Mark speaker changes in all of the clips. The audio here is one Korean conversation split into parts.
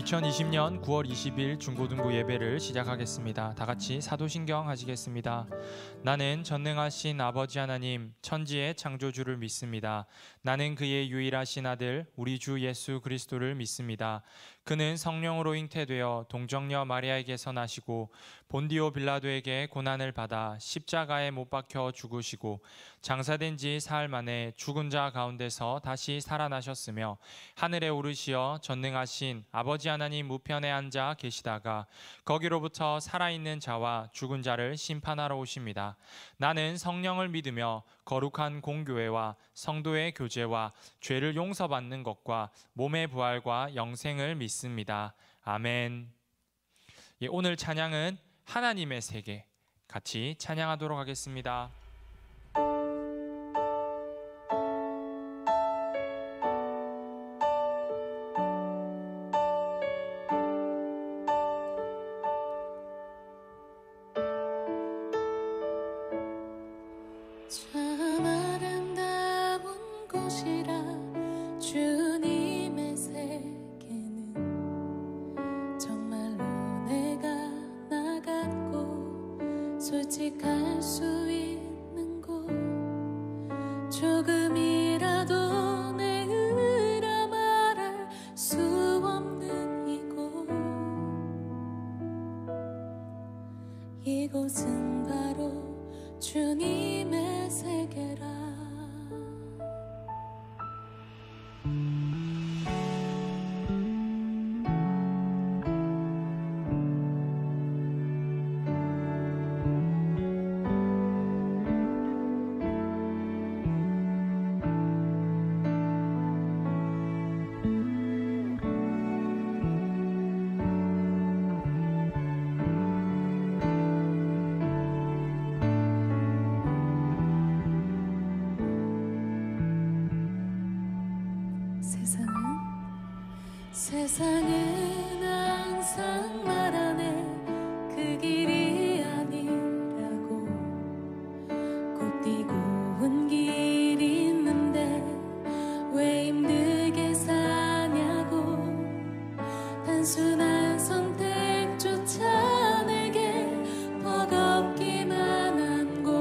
Speaker 1: 2020년 9월 20일 중고등부 예배를 시작하겠습니다. 다 같이 사도신경 하시겠습니다. 나는 전능하신 아버지 하나님 천지의 창조주를 믿습니다. 나는 그의 유일하신 아들 우리 주 예수 그리스도를 믿습니다. 그는 성령으로 잉태되어 동정녀 마리아에게서 나시고 본디오 빌라도에게 고난을 받아 십자가에 못 박혀 죽으시고 장사된 지 사흘 만에 죽은 자 가운데서 다시 살아나셨으며 하늘에 오르시어 전능하신 아버지 하나님 우편에 앉아 계시다가 거기로부터 살아있는 자와 죽은 자를 심판하러 오십니다. 나는 성령을 믿으며 거룩한 공교회와 성도의 교제와 죄를 용서받는 것과 몸의 부활과 영생을 믿습니다. 아멘. 오늘 찬양은 하나님의 세계, 같이 찬양하도록 하겠습니다.
Speaker 2: 참 아름다운 곳이라 주님의 세계는 정말로 내가 나갔고 솔직할 수 있는 곳, 조금이라도 내 의라 말할 수 없는 이곳은 바로 주님의 세계라. 세상은 항상 말하네 그 길이 아니라고. 곧디고 온 길이 있는데 왜 힘들게 사냐고. 단순한 선택조차 내게 버겁기만 한 곳.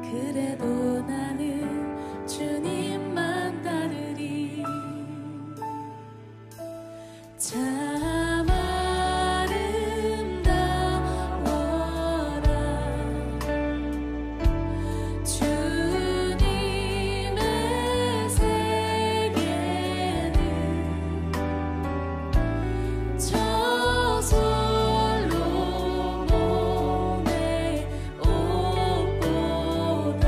Speaker 2: 그래도 나는 주님만 따르리. 참 아름다워라 주님의 세계는 저솔로몬의 옷보다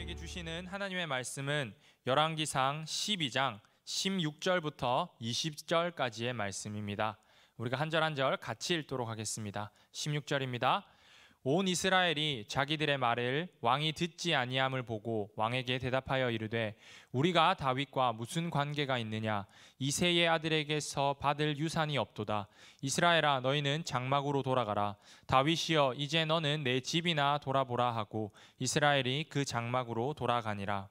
Speaker 1: 우리에게 주시는 하나님의 말씀은 열왕기상 12장 16절부터 20절까지의 말씀입니다. 우리가 한 절 한 절 같이 읽도록 하겠습니다. 16절입니다. 온 이스라엘이 자기들의 말을 왕이 듣지 아니함을 보고 왕에게 대답하여 이르되 우리가 다윗과 무슨 관계가 있느냐? 이새의 아들에게서 받을 유산이 없도다. 이스라엘아 너희는 장막으로 돌아가라. 다윗이여 이제 너는 내 집이나 돌아보라 하고 이스라엘이 그 장막으로 돌아가니라.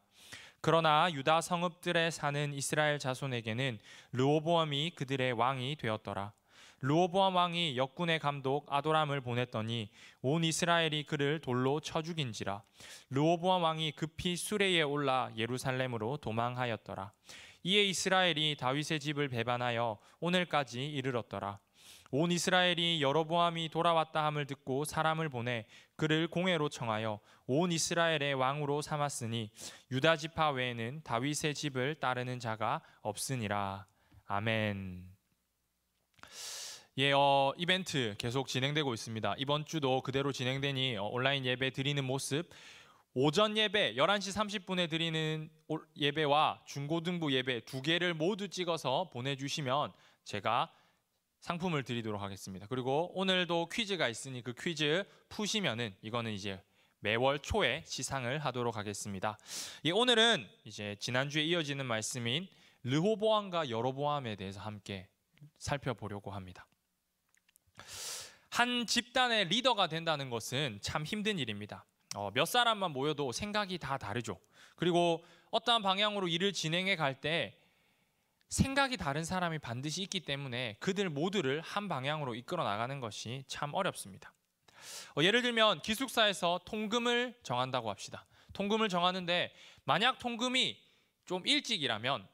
Speaker 1: 그러나 유다 성읍들에 사는 이스라엘 자손에게는 르호보암이 그들의 왕이 되었더라. 르호보암 왕이 역군의 감독 아도람을 보냈더니 온 이스라엘이 그를 돌로 쳐 죽인지라. 르호보암 왕이 급히 수레에 올라 예루살렘으로 도망하였더라. 이에 이스라엘이 다윗의 집을 배반하여 오늘까지 이르렀더라. 온 이스라엘이 여로보암이 돌아왔다 함을 듣고 사람을 보내 그를 공회로 청하여 온 이스라엘의 왕으로 삼았으니 유다 지파 외에는 다윗의 집을 따르는 자가 없으니라. 아멘. 이벤트 계속 진행되고 있습니다. 이번 주도 그대로 진행되니 온라인 예배 드리는 모습, 오전 예배 11시 30분에 드리는 예배와 중고등부 예배 두 개를 모두 찍어서 보내주시면 제가 상품을 드리도록 하겠습니다. 그리고 오늘도 퀴즈가 있으니 그 퀴즈 푸시면은 이거는 이제 매월 초에 시상을 하도록 하겠습니다. 오늘은 이제 지난주에 이어지는 말씀인 르호보암과 여로보암에 대해서 함께 살펴보려고 합니다. 한 집단의 리더가 된다는 것은 참 힘든 일입니다. 몇 사람만 모여도 생각이 다 다르죠. 그리고 어떠한 방향으로 일을 진행해 갈 때 생각이 다른 사람이 반드시 있기 때문에 그들 모두를 한 방향으로 이끌어 나가는 것이 참 어렵습니다. 예를 들면 기숙사에서 통금을 정한다고 합시다. 통금을 정하는데 만약 통금이 좀 일찍이라면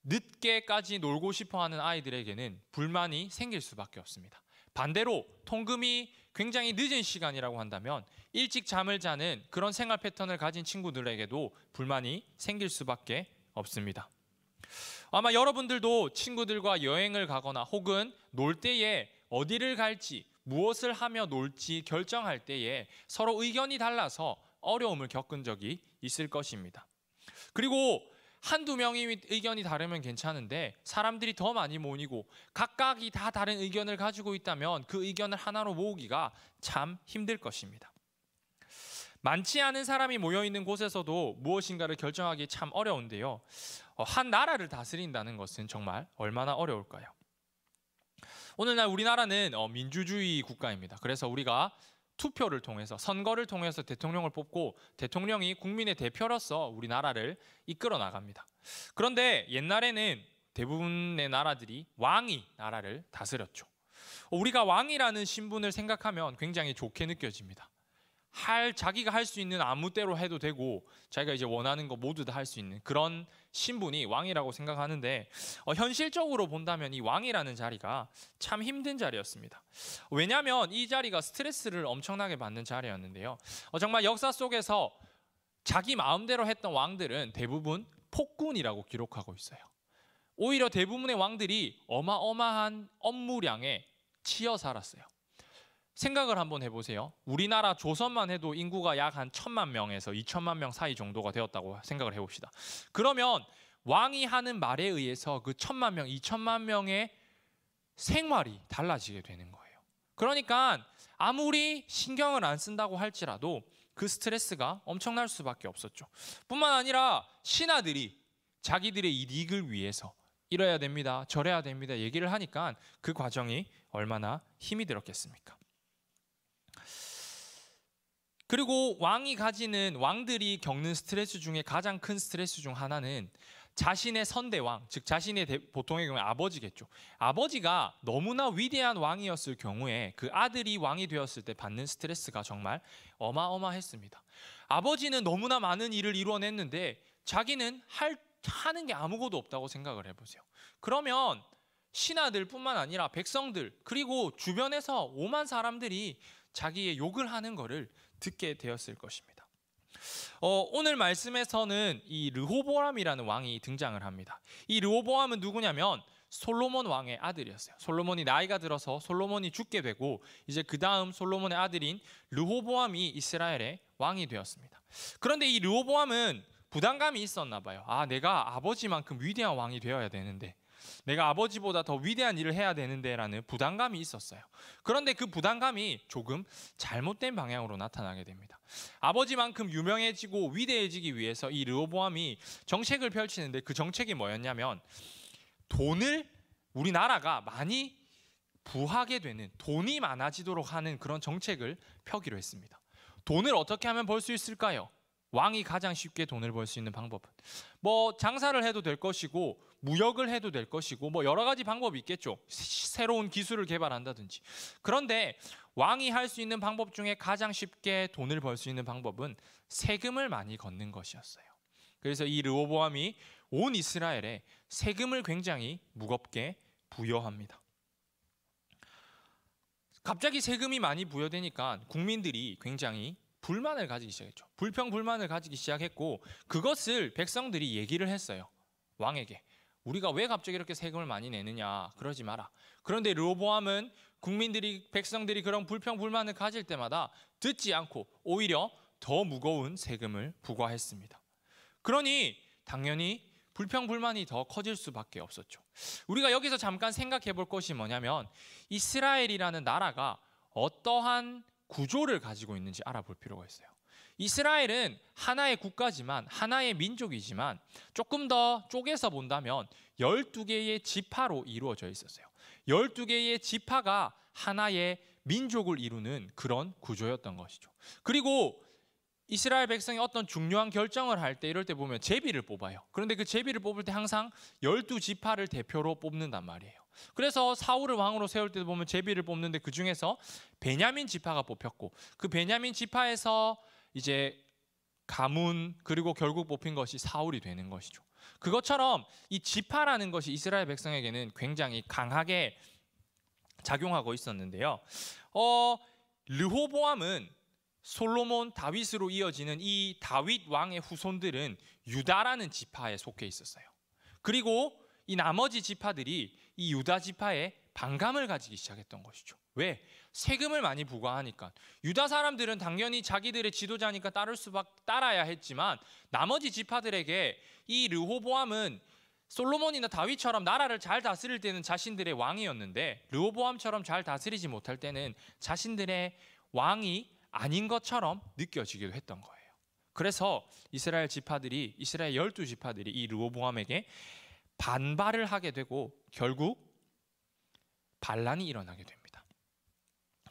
Speaker 1: 늦게까지 놀고 싶어하는 아이들에게는 불만이 생길 수밖에 없습니다. 반대로 통금이 굉장히 늦은 시간이라고 한다면 일찍 잠을 자는 그런 생활 패턴을 가진 친구들에게도 불만이 생길 수밖에 없습니다. 아마 여러분들도 친구들과 여행을 가거나 혹은 놀 때에 어디를 갈지 무엇을 하며 놀지 결정할 때에 서로 의견이 달라서 어려움을 겪은 적이 있을 것입니다. 그리고 한두 명이 의견이 다르면 괜찮은데 사람들이 더 많이 모이고 각각이 다 다른 의견을 가지고 있다면 그 의견을 하나로 모으기가 참 힘들 것입니다. 많지 않은 사람이 모여있는 곳에서도 무엇인가를 결정하기 참 어려운데요. 한 나라를 다스린다는 것은 정말 얼마나 어려울까요? 오늘날 우리나라는 민주주의 국가입니다. 그래서 우리가 투표를 통해서 선거를 통해서 대통령을 뽑고 대통령이 국민의 대표로서 우리나라를 이끌어 나갑니다. 그런데 옛날에는 대부분의 나라들이 왕이 나라를 다스렸죠. 우리가 왕이라는 신분을 생각하면 굉장히 좋게 느껴집니다. 자기가 할 수 있는 아무 때로 해도 되고 자기가 이제 원하는 거 모두 다 할 수 있는 그런 신분이 왕이라고 생각하는데 현실적으로 본다면 이 왕이라는 자리가 참 힘든 자리였습니다. 왜냐하면 이 자리가 스트레스를 엄청나게 받는 자리였는데요. 정말 역사 속에서 자기 마음대로 했던 왕들은 대부분 폭군이라고 기록하고 있어요. 오히려 대부분의 왕들이 어마어마한 업무량에 치여 살았어요. 생각을 한번 해보세요. 우리나라 조선만 해도 인구가 약 한 1,000만 명에서 2,000만 명 사이 정도가 되었다고 생각을 해봅시다. 그러면 왕이 하는 말에 의해서 그 1,000만 명, 2,000만 명의 생활이 달라지게 되는 거예요. 그러니까 아무리 신경을 안 쓴다고 할지라도 그 스트레스가 엄청날 수밖에 없었죠. 뿐만 아니라 신하들이 자기들의 이익을 위해서 이래야 됩니다, 저래야 됩니다 얘기를 하니까 그 과정이 얼마나 힘이 들었겠습니까? 그리고 왕들이 겪는 스트레스 중에 가장 큰 스트레스 중 하나는 자신의 선대왕, 즉 자신의 보통의 경우에 아버지겠죠. 아버지가 너무나 위대한 왕이었을 경우에 그 아들이 왕이 되었을 때 받는 스트레스가 정말 어마어마했습니다. 아버지는 너무나 많은 일을 이뤄냈는데 자기는 하는 게 아무것도 없다고 생각을 해보세요. 그러면 신하들뿐만 아니라 백성들 그리고 주변에서 오만 사람들이 자기의 욕을 하는 것을 듣게 되었을 것입니다. 오늘 말씀에서는 이 르호보암이라는 왕이 등장을 합니다. 이 르호보암은 누구냐면 솔로몬 왕의 아들이었어요. 솔로몬이 나이가 들어서 솔로몬이 죽게 되고 이제 그 다음 솔로몬의 아들인 르호보암이 이스라엘의 왕이 되었습니다. 그런데 이 르호보암은 부담감이 있었나 봐요. 내가 아버지만큼 위대한 왕이 되어야 되는데, 내가 아버지보다 더 위대한 일을 해야 되는데 라는 부담감이 있었어요. 그런데 그 부담감이 조금 잘못된 방향으로 나타나게 됩니다. 아버지만큼 유명해지고 위대해지기 위해서 이 르호보암이 정책을 펼치는데, 그 정책이 뭐였냐면 돈을 우리나라가 많이 부하게 되는, 돈이 많아지도록 하는 그런 정책을 펴기로 했습니다. 돈을 어떻게 하면 벌 수 있을까요? 왕이 가장 쉽게 돈을 벌 수 있는 방법은 장사를 해도 될 것이고 무역을 해도 될 것이고 여러 가지 방법이 있겠죠. 새로운 기술을 개발한다든지. 그런데 왕이 할 수 있는 방법 중에 가장 쉽게 돈을 벌 수 있는 방법은 세금을 많이 걷는 것이었어요. 그래서 이 르호보암이 온 이스라엘에 세금을 굉장히 무겁게 부여합니다. 갑자기 세금이 많이 부여되니까 국민들이 굉장히 불만을 가지기 시작했죠. 불평불만을 가지기 시작했고, 그것을 백성들이 얘기를 했어요. 왕에게. 우리가 왜 갑자기 이렇게 세금을 많이 내느냐, 그러지 마라. 그런데 르호보암은 백성들이 그런 불평불만을 가질 때마다 듣지 않고 오히려 더 무거운 세금을 부과했습니다. 그러니 당연히 불평불만이 더 커질 수밖에 없었죠. 우리가 여기서 잠깐 생각해 볼 것이 뭐냐면, 이스라엘이라는 나라가 어떠한 구조를 가지고 있는지 알아볼 필요가 있어요. 이스라엘은 하나의 국가지만, 하나의 민족이지만 조금 더 쪼개서 본다면 12개의 지파로 이루어져 있었어요. 12개의 지파가 하나의 민족을 이루는 그런 구조였던 것이죠. 그리고 이스라엘 백성이 어떤 중요한 결정을 할 때, 이럴 때 보면 제비를 뽑아요. 그런데 그 제비를 뽑을 때 항상 12지파를 대표로 뽑는단 말이에요. 그래서 사울을 왕으로 세울 때도 보면 제비를 뽑는데 그 중에서 베냐민 지파가 뽑혔고, 그 베냐민 지파에서 이제 가문, 그리고 결국 뽑힌 것이 사울이 되는 것이죠. 그것처럼 이 지파라는 것이 이스라엘 백성에게는 굉장히 강하게 작용하고 있었는데요. 르호보암은 솔로몬, 다윗으로 이어지는 이 다윗 왕의 후손들은 유다라는 지파에 속해 있었어요. 그리고 이 나머지 지파들이 이 유다 지파에 반감을 가지기 시작했던 것이죠. 왜? 세금을 많이 부과하니까. 유다 사람들은 당연히 자기들의 지도자니까 따라야 했지만, 나머지 지파들에게 이 르호보암은 솔로몬이나 다윗처럼 나라를 잘 다스릴 때는 자신들의 왕이었는데, 르호보암처럼 잘 다스리지 못할 때는 자신들의 왕이 아닌 것처럼 느껴지기도 했던 거예요. 그래서 이스라엘 12지파들이 이 르호보암에게 반발을 하게 되고 결국 반란이 일어나게 됩니다.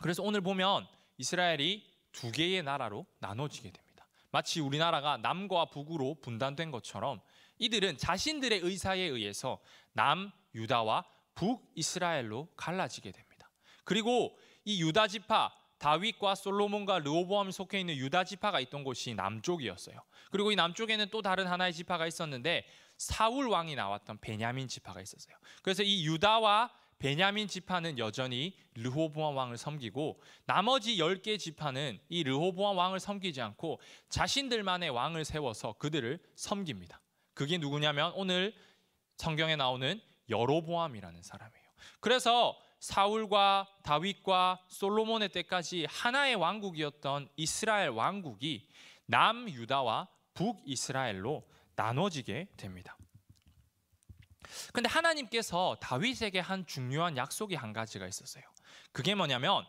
Speaker 1: 그래서 오늘 보면 이스라엘이 두 개의 나라로 나눠지게 됩니다. 마치 우리나라가 남과 북으로 분단된 것처럼 이들은 자신들의 의사에 의해서 남유다와 북이스라엘로 갈라지게 됩니다. 그리고 이 유다 지파, 다윗과 솔로몬과 르호보암이 속해 있는 유다 지파가 있던 곳이 남쪽이었어요. 그리고 이 남쪽에는 또 다른 하나의 지파가 있었는데 사울 왕이 나왔던 베냐민 지파가 있었어요. 그래서 이 유다와 베냐민 지파는 여전히 르호보암 왕을 섬기고, 나머지 10개 지파는 이 르호보암 왕을 섬기지 않고 자신들만의 왕을 세워서 그들을 섬깁니다. 그게 누구냐면 오늘 성경에 나오는 여로보암이라는 사람이에요. 그래서 사울과 다윗과 솔로몬의 때까지 하나의 왕국이었던 이스라엘 왕국이 남유다와 북이스라엘로 나눠지게 됩니다. 그런데 하나님께서 다윗에게 한 중요한 약속이 한 가지가 있었어요. 그게 뭐냐면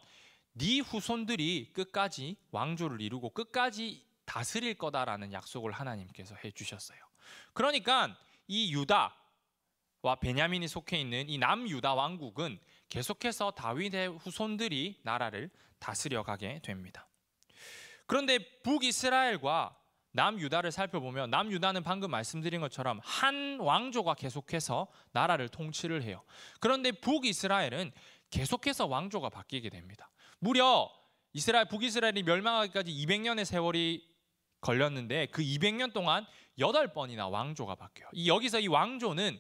Speaker 1: 네 후손들이 끝까지 왕조를 이루고 끝까지 다스릴 거다라는 약속을 하나님께서 해주셨어요. 그러니까 이 유다와 베냐민이 속해 있는 이 남유다 왕국은 계속해서 다윗의 후손들이 나라를 다스려가게 됩니다. 그런데 북이스라엘과 남유다를 살펴보면 남유다는 방금 말씀드린 것처럼 한 왕조가 계속해서 나라를 통치를 해요. 그런데 북이스라엘은 계속해서 왕조가 바뀌게 됩니다. 무려 북이스라엘이 멸망하기까지 200년의 세월이 걸렸는데 그 200년 동안 8번이나 왕조가 바뀌어요. 여기서 이 왕조는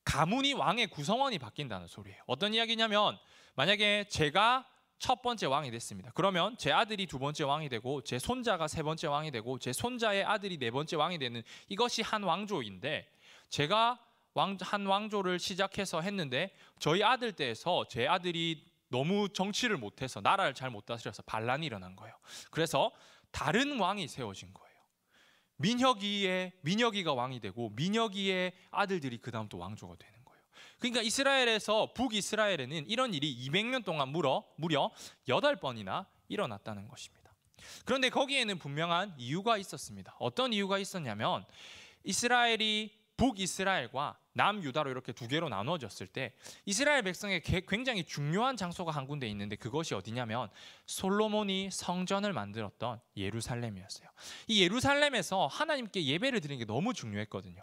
Speaker 1: 가문이 왕의 구성원이 바뀐다는 소리예요. 어떤 이야기냐면 만약에 제가 첫 번째 왕이 됐습니다. 그러면 제 아들이 두 번째 왕이 되고 제 손자가 세 번째 왕이 되고 제 손자의 아들이 네 번째 왕이 되는 이것이 한 왕조인데, 제가 한 왕조를 시작해서 했는데 저희 아들 때에서 제 아들이 너무 정치를 못해서 나라를 잘 못 다스려서 반란이 일어난 거예요. 그래서 다른 왕이 세워진 거예요. 민혁이가 왕이 되고 민혁이의 아들들이 그 다음 또 왕조가 되는 거예요. 그러니까 이스라엘에서 북이스라엘에는 이런 일이 200년 동안 무려 8번이나 일어났다는 것입니다. 그런데 거기에는 분명한 이유가 있었습니다. 어떤 이유가 있었냐면, 이스라엘이 북이스라엘과 남유다로 이렇게 두 개로 나눠졌을 때 이스라엘 백성에게 굉장히 중요한 장소가 한 군데 있는데, 그것이 어디냐면 솔로몬이 성전을 만들었던 예루살렘이었어요. 이 예루살렘에서 하나님께 예배를 드리는 게 너무 중요했거든요.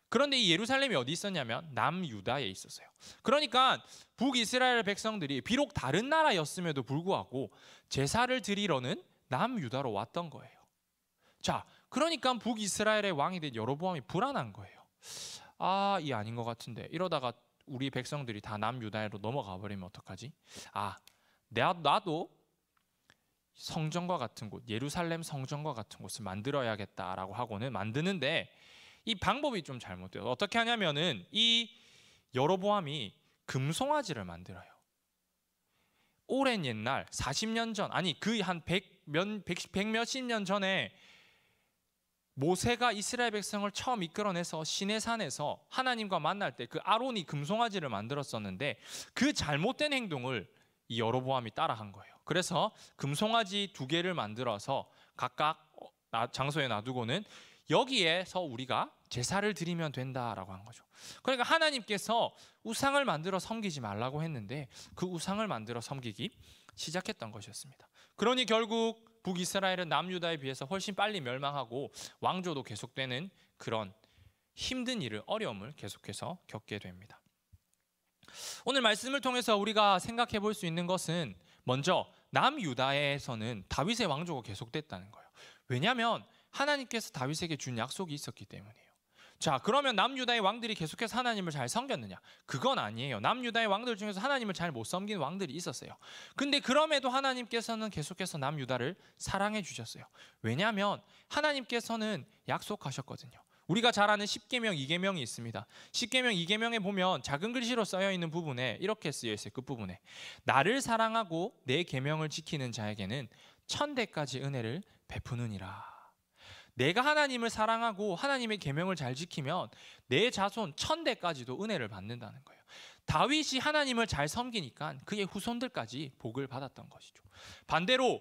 Speaker 1: 그런데 이 예루살렘이 어디 있었냐면 남유다에 있었어요. 그러니까 북이스라엘 백성들이 비록 다른 나라였음에도 불구하고 제사를 드리러는 남유다로 왔던 거예요. 자, 그러니까 북이스라엘의 왕이 된 여로보암이 불안한 거예요. 이 아닌 것 같은데 이러다가 우리 백성들이 다 남유다로 넘어가 버리면 어떡하지? 나도 성전과 같은 곳, 예루살렘 성전과 같은 곳을 만들어야겠다라고 하고는 만드는데, 이 방법이 좀 잘못돼요. 어떻게 하냐면은 이 여로보암이 금송아지를 만들어요. 오랜 옛날 40년 전, 아니 그 한 100몇십 년 전에 모세가 이스라엘 백성을 처음 이끌어내서 시내산에서 하나님과 만날 때 그 아론이 금송아지를 만들었었는데, 그 잘못된 행동을 이 여로보암이 따라한 거예요. 그래서 금송아지 2개를 만들어서 각각 장소에 놔두고는 여기에서 우리가 제사를 드리면 된다라고 한 거죠. 그러니까 하나님께서 우상을 만들어 섬기지 말라고 했는데 그 우상을 만들어 섬기기 시작했던 것이었습니다. 그러니 결국 북이스라엘은 남유다에 비해서 훨씬 빨리 멸망하고 왕조도 계속되는 그런 힘든 일을, 어려움을 계속해서 겪게 됩니다. 오늘 말씀을 통해서 우리가 생각해 볼 수 있는 것은, 먼저 남유다에서는 다윗의 왕조가 계속됐다는 거예요. 왜냐하면 하나님께서 다윗에게 준 약속이 있었기 때문이에요. 자, 그러면 남유다의 왕들이 계속해서 하나님을 잘 섬겼느냐? 그건 아니에요. 남유다의 왕들 중에서 하나님을 잘 못 섬긴 왕들이 있었어요. 근데 그럼에도 하나님께서는 계속해서 남유다를 사랑해 주셨어요. 왜냐하면 하나님께서는 약속하셨거든요. 우리가 잘 아는 10계명, 2계명이 있습니다. 10계명, 2계명에 보면 작은 글씨로 쓰여 있는 부분에 이렇게 쓰여 있어요. 끝부분에 나를 사랑하고 내 계명을 지키는 자에게는 1000대까지 은혜를 베푸느니라. 내가 하나님을 사랑하고 하나님의 계명을 잘 지키면 내 자손 1000대까지도 은혜를 받는다는 거예요. 다윗이 하나님을 잘 섬기니까 그의 후손들까지 복을 받았던 것이죠. 반대로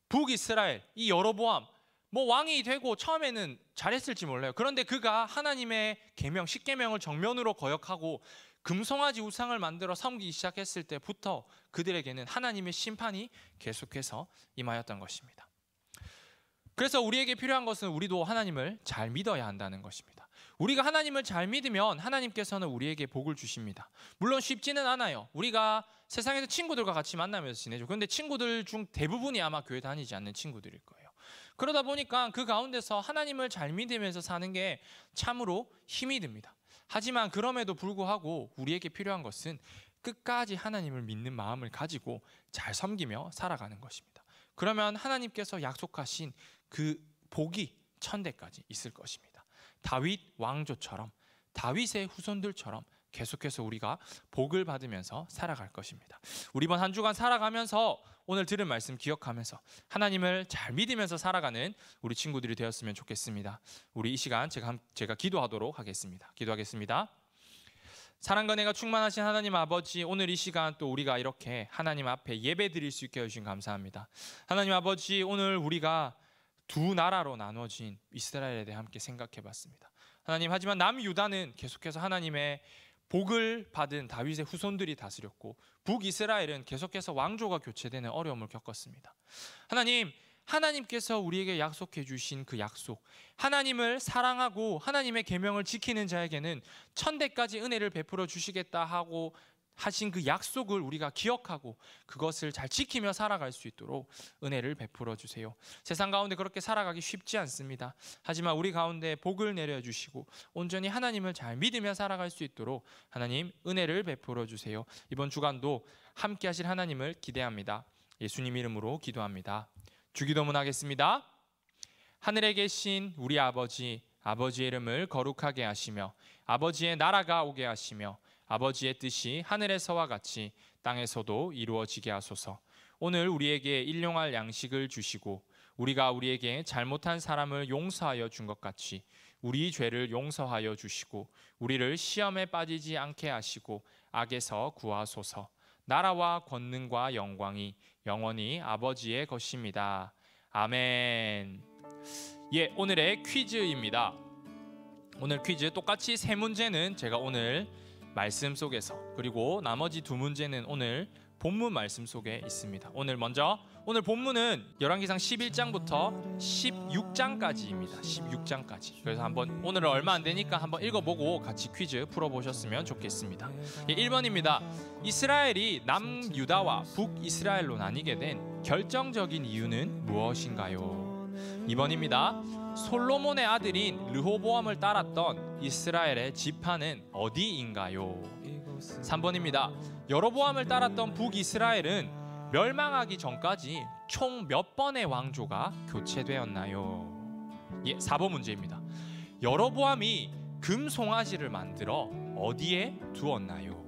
Speaker 1: 북이스라엘, 이 여로보암, 왕이 되고 처음에는 잘했을지 몰라요. 그런데 그가 하나님의 계명, 10계명을 정면으로 거역하고 금송아지 우상을 만들어 섬기기 시작했을 때부터 그들에게는 하나님의 심판이 계속해서 임하였던 것입니다. 그래서 우리에게 필요한 것은 우리도 하나님을 잘 믿어야 한다는 것입니다. 우리가 하나님을 잘 믿으면 하나님께서는 우리에게 복을 주십니다. 물론 쉽지는 않아요. 우리가 세상에서 친구들과 같이 만나면서 지내죠. 그런데 친구들 중 대부분이 아마 교회 다니지 않는 친구들일 거예요. 그러다 보니까 그 가운데서 하나님을 잘 믿으면서 사는 게 참으로 힘이 듭니다. 하지만 그럼에도 불구하고 우리에게 필요한 것은 끝까지 하나님을 믿는 마음을 가지고 잘 섬기며 살아가는 것입니다. 그러면 하나님께서 약속하신 그 복이 1000대까지 있을 것입니다. 다윗 왕조처럼, 다윗의 후손들처럼 계속해서 우리가 복을 받으면서 살아갈 것입니다. 우리 이번 한 주간 살아가면서 오늘 들은 말씀 기억하면서 하나님을 잘 믿으면서 살아가는 우리 친구들이 되었으면 좋겠습니다. 우리 이 시간 제가 기도하도록 하겠습니다. 기도하겠습니다. 사랑과 은혜가 충만하신 하나님 아버지, 오늘 이 시간 또 우리가 이렇게 하나님 앞에 예배 드릴 수 있게 해주신 감사합니다. 하나님 아버지, 오늘 우리가 두 나라로 나눠진 이스라엘에 대해 함께 생각해 봤습니다. 하나님, 하지만 남유다는 계속해서 하나님의 복을 받은 다윗의 후손들이 다스렸고, 북이스라엘은 계속해서 왕조가 교체되는 어려움을 겪었습니다. 하나님께서 우리에게 약속해 주신 그 약속, 하나님을 사랑하고 하나님의 계명을 지키는 자에게는 1000대까지 은혜를 베풀어 주시겠다 하고 하신 그 약속을 우리가 기억하고 그것을 잘 지키며 살아갈 수 있도록 은혜를 베풀어 주세요. 세상 가운데 그렇게 살아가기 쉽지 않습니다. 하지만 우리 가운데 복을 내려주시고 온전히 하나님을 잘 믿으며 살아갈 수 있도록 하나님 은혜를 베풀어 주세요. 이번 주간도 함께 하실 하나님을 기대합니다. 예수님 이름으로 기도합니다. 주기도문 하겠습니다. 하늘에 계신 우리 아버지, 아버지의 이름을 거룩하게 하시며 아버지의 나라가 오게 하시며 아버지의 뜻이 하늘에서와 같이 땅에서도 이루어지게 하소서. 오늘 우리에게 일용할 양식을 주시고 우리가 우리에게 잘못한 사람을 용서하여 준 것 같이 우리 죄를 용서하여 주시고 우리를 시험에 빠지지 않게 하시고 악에서 구하소서. 나라와 권능과 영광이 영원히 아버지의 것입니다. 아멘. 예, 오늘의 퀴즈입니다. 오늘 퀴즈 똑같이 세 문제는 제가 오늘 말씀 속에서, 그리고 나머지 두 문제는 오늘 본문 말씀 속에 있습니다. 오늘 본문은 열왕기상 11장부터 16장까지입니다. 16장까지. 그래서 한번 오늘은 얼마 안 되니까 한번 읽어보고 같이 퀴즈 풀어보셨으면 좋겠습니다. 1번입니다. 이스라엘이 남유다와 북이스라엘로 나뉘게 된 결정적인 이유는 무엇인가요? 2번입니다. 솔로몬의 아들인 르호보암을 따랐던 이스라엘의 지파는 어디인가요? 3번입니다. 여로보암을 따랐던 북이스라엘은 멸망하기 전까지 총 몇 번의 왕조가 교체되었나요? 예, 4번 문제입니다. 여로보암이 금송아지를 만들어 어디에 두었나요?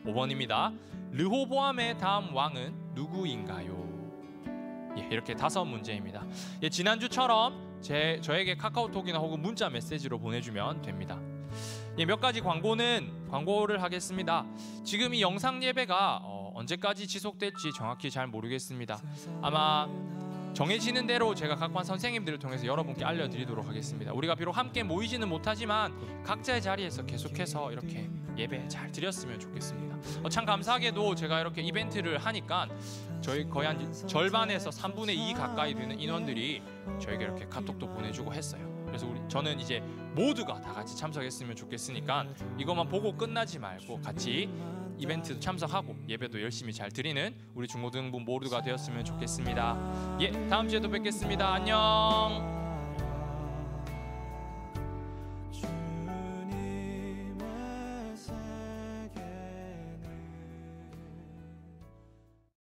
Speaker 1: 5번입니다. 르호보암의 다음 왕은 누구인가요? 예, 이렇게 5문제입니다. 예, 지난주처럼 저에게 카카오톡이나 혹은 문자 메시지로 보내주면 됩니다. 예, 몇 가지 광고를 하겠습니다. 지금 이 영상 예배가 언제까지 지속될지 정확히 잘 모르겠습니다. 아마 정해지는 대로 제가 각반 선생님들을 통해서 여러분께 알려드리도록 하겠습니다. 우리가 비록 함께 모이지는 못하지만 각자의 자리에서 계속해서 이렇게 예배 잘 드렸으면 좋겠습니다. 참 감사하게도 제가 이렇게 이벤트를 하니까 저희 거의 한 절반에서 3분의 2 가까이 되는 인원들이 저에게 이렇게 카톡도 보내주고 했어요. 그래서 저는 이제 모두가 다 같이 참석했으면 좋겠으니까 이것만 보고 끝나지 말고 같이 이벤트도 참석하고 예배도 열심히 잘 드리는 우리 중고등부 모두가 되었으면 좋겠습니다. 예, 다음 주에도 뵙겠습니다. 안녕.